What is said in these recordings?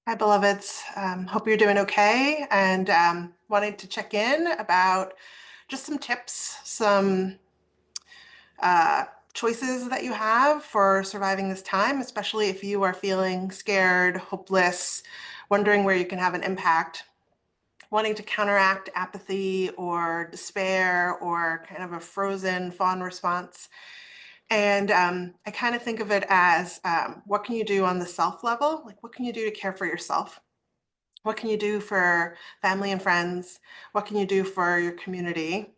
Hi, beloveds. Hope you're doing okay, and wanted to check in about just some tips, some uh, choices that you have for surviving this time, especially if you are feeling scared, hopeless, wondering where you can have an impact, wanting to counteract apathy or despair or kind of a frozen fawn response. And I kind of think of it as what can you do on the self level? Like, what can you do to care for yourself? What can you do for family and friends? What can you do for your community?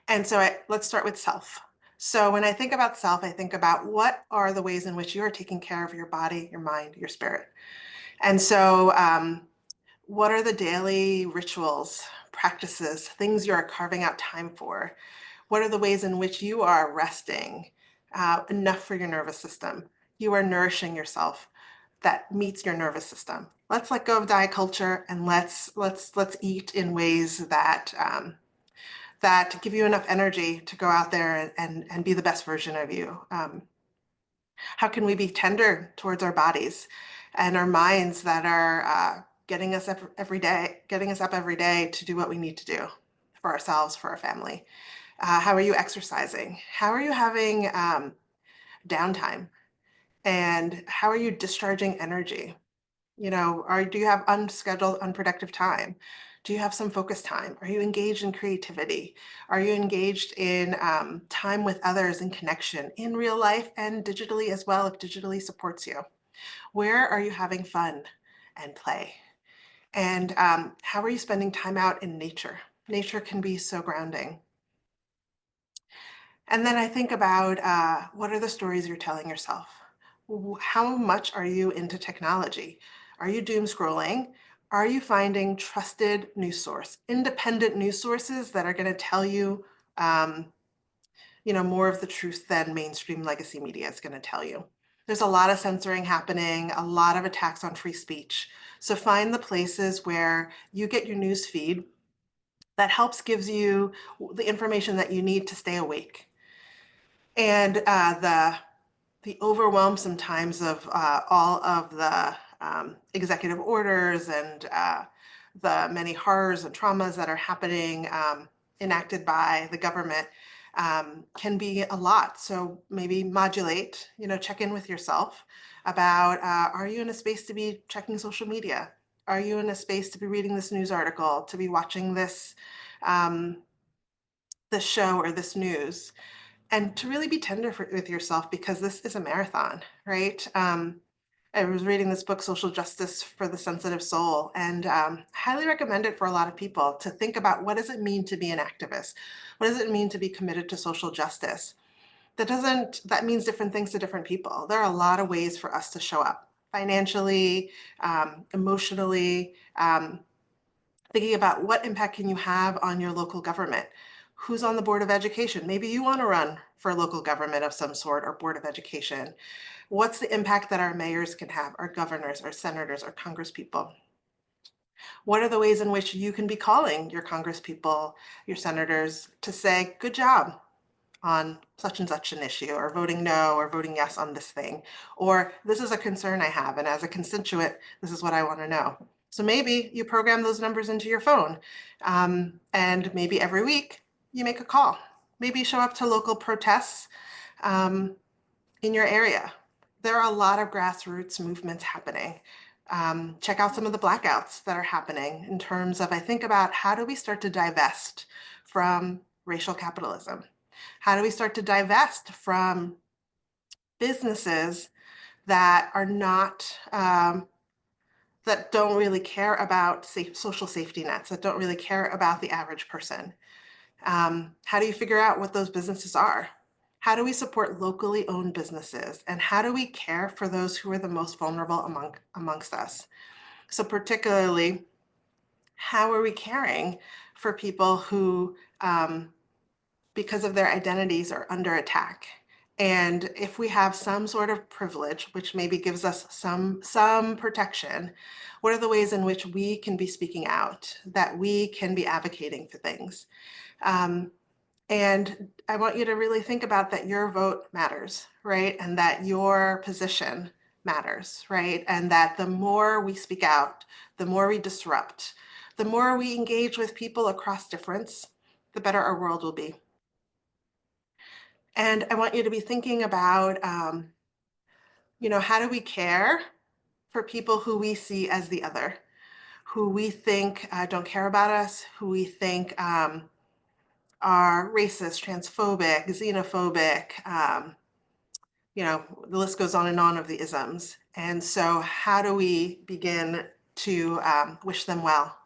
And so let's start with self. So when I think about self, I think about what are the ways in which you are taking care of your body, your mind, your spirit. And so what are the daily rituals, practices, things you are carving out time for? What are the ways in which you are resting enough for your nervous system? You are nourishing yourself that meets your nervous system. Let's let go of diet culture and let's eat in ways that that give you enough energy to go out there and be the best version of you. How can we be tender towards our bodies and our minds that are getting us up every day, getting us up every day to do what we need to do for ourselves, for our family? How are you exercising? How are you having downtime? And how are you discharging energy? Do you have unscheduled, unproductive time? Do you have some focus time? Are you engaged in creativity? Are you engaged in time with others in connection in real life and digitally as well, if digitally supports you? Where are you having fun and play? And how are you spending time out in nature? Nature can be so grounding. And then I think about what are the stories you're telling yourself? How much are you into technology? Are you doom scrolling? Are you finding trusted news source, independent news sources that are going to tell you, um, more of the truth than mainstream legacy media is going to tell you? There's a lot of censoring happening, a lot of attacks on free speech. So find the places where you get your news feed that helps gives you the information that you need to stay awake. And the overwhelm sometimes of all of the executive orders and the many horrors and traumas that are happening enacted by the government can be a lot. So maybe modulate, check in with yourself about are you in a space to be checking social media? Are you in a space to be reading this news article, to be watching um, this show or this news? And to really be tender with yourself because this is a marathon, right? I was reading this book, Social Justice for the Sensitive Soul, and highly recommend it for a lot of people to think about what does it mean to be an activist? What does it mean to be committed to social justice? That means different things to different people. There are a lot of ways for us to show up financially, emotionally, thinking about what impact can you have on your local government? Who's on the Board of Education? Maybe you want to run for a local government of some sort or Board of Education. What's the impact that our mayors can have, our governors, our senators, our congresspeople? What are the ways in which you can be calling your congresspeople, your senators to say, good job on such and such an issue, or voting no, or voting yes on this thing, or this is a concern I have, and as a constituent, this is what I want to know. So maybe you program those numbers into your phone, and maybe every week you make a call. Maybe you show up to local protests um, in your area. There are a lot of grassroots movements happening. Check out some of the blackouts that are happening in terms of, I think about how do we start to divest from racial capitalism? How do we start to divest from businesses that are not, that don't really care about social safety nets, that don't really care about the average person? How do you figure out what those businesses are? How do we support locally owned businesses? And how do we care for those who are the most vulnerable amongst us? So particularly, how are we caring for people who, because of their identities, are under attack? And if we have some sort of privilege, which maybe gives us some protection, what are the ways in which we can be speaking out, that we can be advocating for things? Um, and I want you to really think about that your vote matters, right? And that your position matters, right? And that the more we speak out, the more we disrupt, the more we engage with people across difference, the better our world will be. And I want you to be thinking about, how do we care for people who we see as the other, who we think don't care about us, who we think are racist, transphobic, xenophobic. The list goes on and on of the isms. And so, how do we begin to wish them well?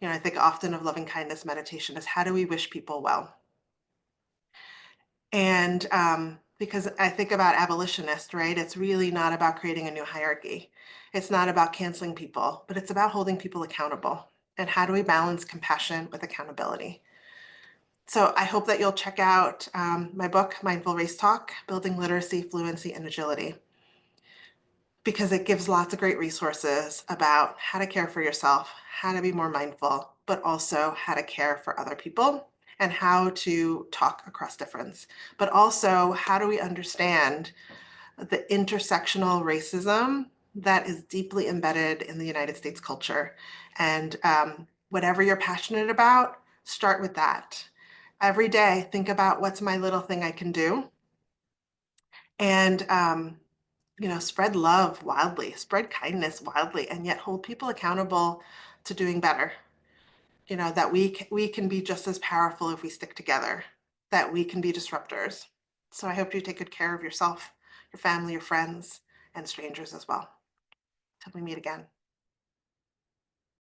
I think often of loving kindness meditation is how do we wish people well? And because I think about abolitionists, right? It's really not about creating a new hierarchy. It's not about canceling people, but it's about holding people accountable. And how do we balance compassion with accountability? So I hope that you'll check out my book, Mindful Race Talk, Building Literacy, Fluency, and Agility, because it gives lots of great resources about how to care for yourself, how to be more mindful, but also how to care for other people and how to talk across difference. But also, how do we understand the intersectional racism that is deeply embedded in the United States culture? And whatever you're passionate about, start with that. Every day, think about what's my little thing I can do. And spread love wildly, spread kindness wildly, and yet hold people accountable to doing better. That we can be just as powerful if we stick together, that we can be disruptors. So I hope you take good care of yourself, your family, your friends, and strangers as well. Till we meet again.